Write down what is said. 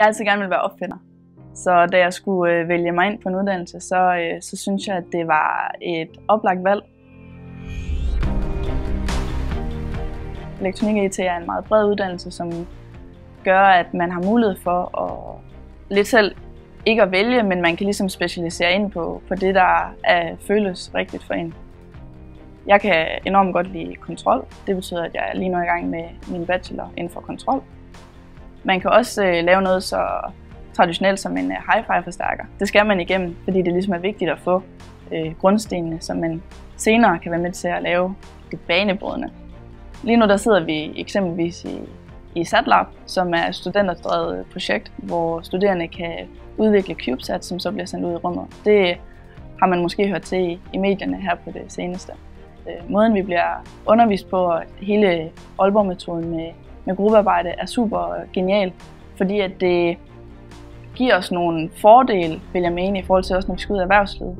Jeg har altid gerne vil være opfinder. Så da jeg skulle vælge mig ind på en uddannelse, så synes jeg, at det var et oplagt valg. Elektronik og IT er en meget bred uddannelse, som gør, at man har mulighed for at lidt selv ikke at vælge, men man kan ligesom specialisere ind på det, der føles rigtigt for en. Jeg kan enormt godt lide kontrol. Det betyder, at jeg er lige nu i gang med min bachelor inden for kontrol. Man kan også lave noget så traditionelt som en hi-fi-forstærker. Det skal man igennem, fordi det ligesom er vigtigt at få grundstenene, som man senere kan være med til at lave det banebrydende. Lige nu der sidder vi eksempelvis i SatLab, som er et studenterdrevet projekt, hvor studerende kan udvikle CubeSat, som så bliver sendt ud i rummet. Det har man måske hørt til i medierne her på det seneste. Måden vi bliver undervist på, og hele Aalborg-metoden med gruppearbejde er super genial, fordi at det giver os nogle fordele, vil jeg mene, i forhold til også, når vi skal ud af erhvervslivet.